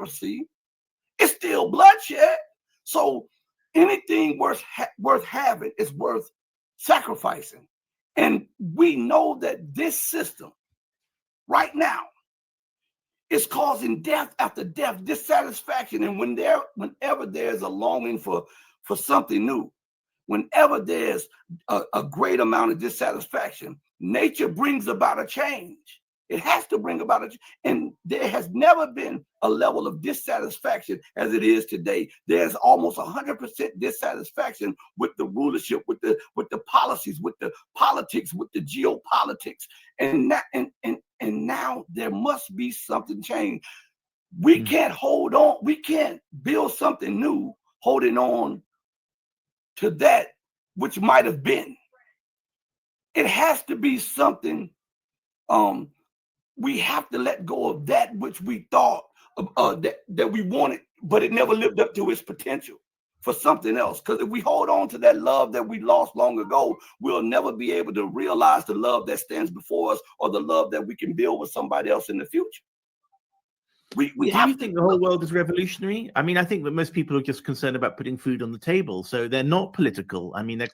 democracy, it's still bloodshed. So anything worth having is worth sacrificing. And we know that this system right now is causing death after death, dissatisfaction. And whenever there's a longing for something new, whenever there's a great amount of dissatisfaction, nature brings about a change. It has to bring about a change. And there has never been a level of dissatisfaction as it is today. There's almost 100% dissatisfaction with the rulership, with the policies, with the politics, with the geopolitics. And now there must be something changed. We can't hold on. We can't build something new holding on to that which might have been. It has to be something. We have to let go of that which we thought that we wanted, but it never lived up to its potential for something else. Because if we hold on to that love that we lost long ago, we'll never be able to realize the love that stands before us or the love that we can build with somebody else in the future. Do you think the whole world is revolutionary? I mean, I think that most people are just concerned about putting food on the table, so they're not political. I mean,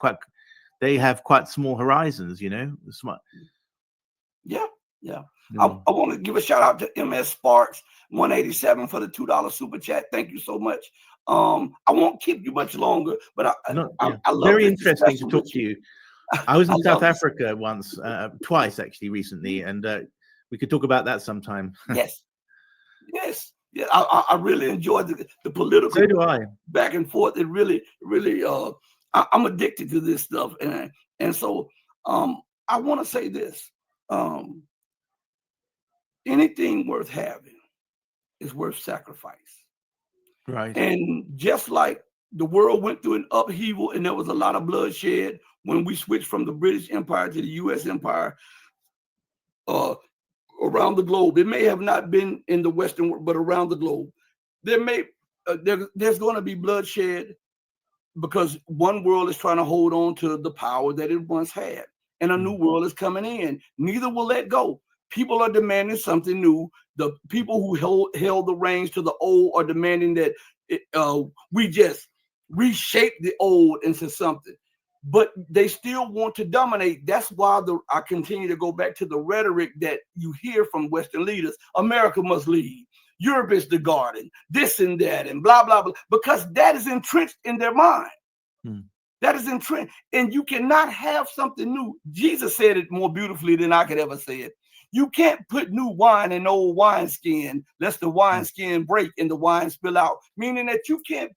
they have quite small horizons, you know. Smart. Yeah. I want to give a shout out to MS Sparks 187 for the $2 super chat. Thank you so much. I won't keep you much longer, but I love very interesting to talk to you. I was in South Africa once, twice actually recently, and we could talk about that sometime. Yes. Yeah, I really enjoyed the political. So do I. Back and forth. It really, I'm addicted to this stuff, and so I want to say this: anything worth having is worth sacrifice. Right. And just like the world went through an upheaval, and there was a lot of bloodshed when we switched from the British Empire to the U.S. Empire. Around the globe, it may have not been in the Western world, but around the globe, there's going to be bloodshed because one world is trying to hold on to the power that it once had, and a new world is coming in. Neither will let go. People are demanding something new. The people who held the reins to the old are demanding that we just reshape the old into something. But they still want to dominate. That's why I continue to go back to the rhetoric that you hear from Western leaders. America must lead. Europe is the garden, this and that, and blah, blah, blah, because that is entrenched in their mind. That is entrenched. And you cannot have something new. Jesus said it more beautifully than I could ever say it. You can't put new wine in old wineskin, lest the wineskin break and the wine spill out. Meaning that you can't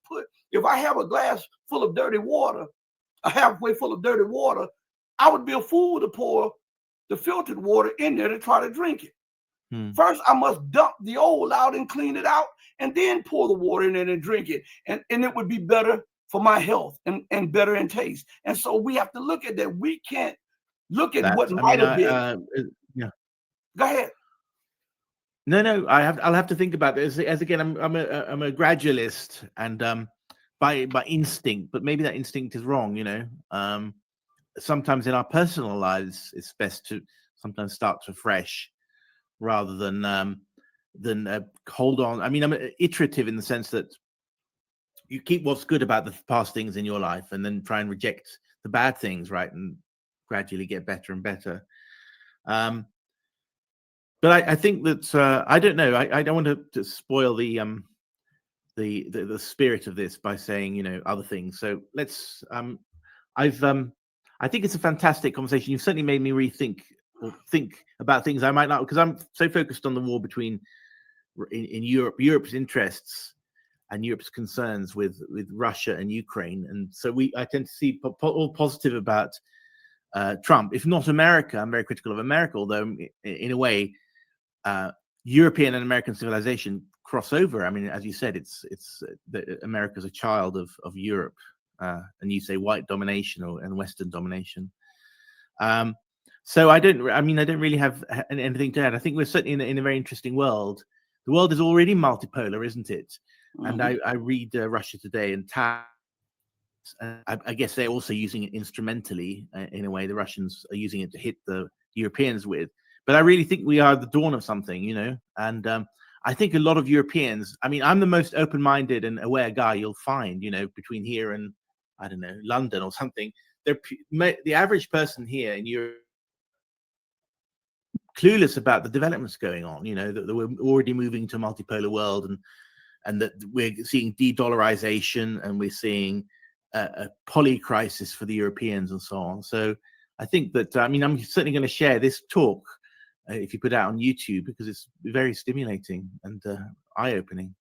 if I have a glass full of dirty water, halfway full of dirty water, I would be a fool to pour the filtered water in there to try to drink it. First, I must dump the old out and clean it out, and then pour the water in it and drink it. And it would be better for my health and better in taste. And so we have to look at that. We can't look at what might have been. Go ahead. No, I'll have to think about this. As again, I'm a gradualist, and by instinct, but maybe that instinct is wrong, you know. Sometimes in our personal lives, it's best to sometimes start afresh rather than hold on. I mean, I'm iterative in the sense that you keep what's good about the past things in your life and then try and reject the bad things, right? And gradually get better and better. But I think that I don't know. I don't want to spoil the spirit of this by saying, you know, other things. So let's. I think it's a fantastic conversation. You've certainly made me rethink or think about things I might not, because I'm so focused on the war between in Europe's interests and Europe's concerns with Russia and Ukraine, and so I tend to see all positive about Trump. If not America, I'm very critical of America, although in a way, European and American civilization cross over. I mean, as you said, it's America's a child of Europe, and you say white domination and Western domination. So I don't really have anything to add. I think we're certainly in a very interesting world. The world is already multipolar, isn't it? And I read Russia Today and I guess they're also using it instrumentally in a way. The Russians are using it to hit the Europeans with. But I really think we are at the dawn of something, you know. And I think a lot of Europeans, I mean, I'm the most open-minded and aware guy you'll find, between here and, I don't know, London or something. The average person here in Europe clueless about the developments going on, that we're already moving to a multipolar world, and that we're seeing de-dollarization, and we're seeing a poly crisis for the Europeans and so on. So I think that, I'm certainly going to share this talk if you put it out on YouTube, because it's very stimulating and eye-opening.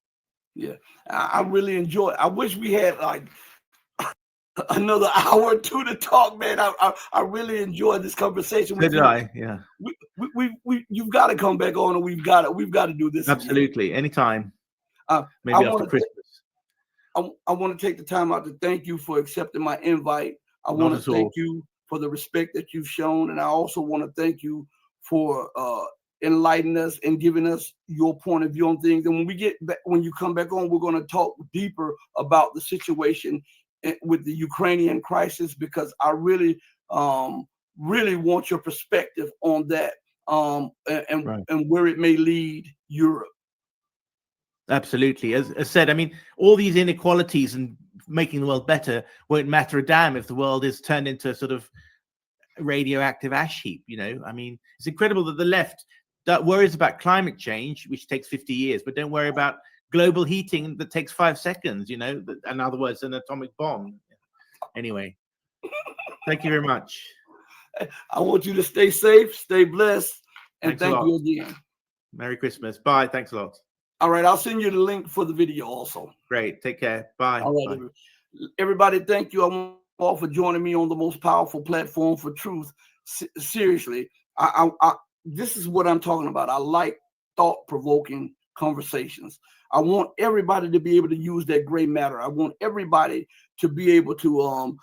Yeah, I really enjoy it. I wish we had like another hour or two to talk, man. I really enjoyed this conversation with you. So did I, yeah. You've got to come back on, and we've got to do this absolutely again. Anytime. Maybe after Christmas. I want to take the time out to thank you for accepting my invite. I want to thank you for the respect that you've shown, and I also want to thank you for enlightening us and giving us your point of view on things. And when you come back on, we're going to talk deeper about the situation with the Ukrainian crisis, because I really want your perspective on that, and where it may lead Europe. Absolutely. As said, I mean, all these inequalities and making the world better won't matter a damn if the world is turned into a sort of radioactive ash heap. I mean, it's incredible that the left that worries about climate change, which takes 50 years, but don't worry about global heating that takes 5 seconds, in other words, an atomic bomb. Anyway, thank you very much. I want you to stay safe, stay blessed, and thank you again. Merry Christmas. Bye. Thanks a lot. All right, I'll send you the link for the video also. Great. Take care. Bye. All right, Bye. Everybody, thank you. I want you all for joining me on the most powerful platform for truth. Seriously, this is what I'm talking about. I like thought-provoking conversations. I want everybody to be able to use that gray matter. I want everybody to be able to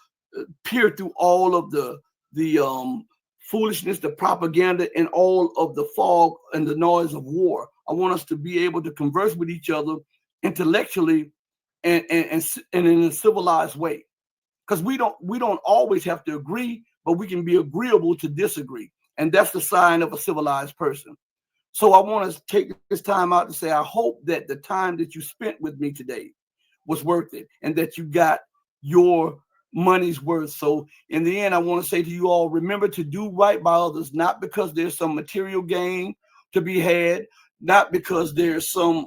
peer through all of the foolishness, the propaganda, and all of the fog and the noise of war. I want us to be able to converse with each other intellectually and in a civilized way. Because we don't always have to agree, but we can be agreeable to disagree. And that's the sign of a civilized person. So I want to take this time out to say, I hope that the time that you spent with me today was worth it, and that you got your money's worth. So in the end, I want to say to you all, remember to do right by others, not because there's some material gain to be had, not because there's some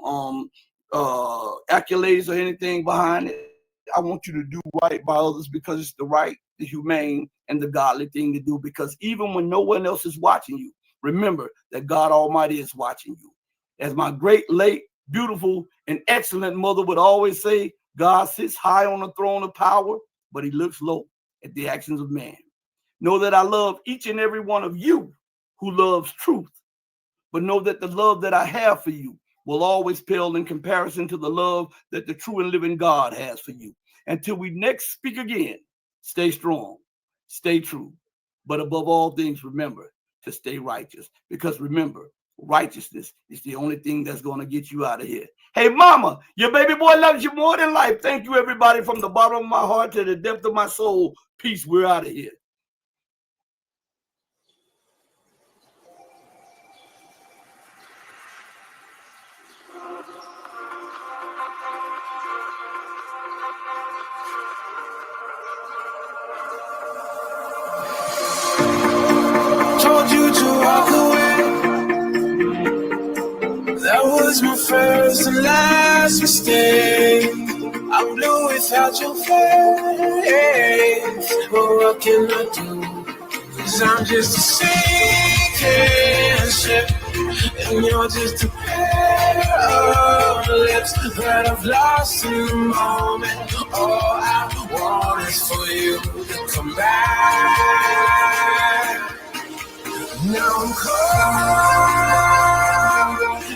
accolades or anything behind it. I want you to do right by others because it's the right, the humane, and the godly thing to do. Because even when no one else is watching you, remember that God Almighty is watching you. As my great, late, beautiful, and excellent mother would always say, God sits high on the throne of power, but he looks low at the actions of man. Know that I love each and every one of you who loves truth, but know that the love that I have for you will always pale in comparison to the love that the true and living God has for you. Until we next speak again, stay strong, stay true, but above all things, remember to stay righteous. Because remember, righteousness is the only thing that's going to get you out of here. Hey, mama, your baby boy loves you more than life. Thank you, everybody, from the bottom of my heart to the depth of my soul. Peace. We're out of here. Told you to walk away. That was my first and last mistake. I'm blue without your face. But what can I do? 'Cause I'm just a sinking ship, and you're just a pair of lips that I've lost in the moment. All I want is for you to come back.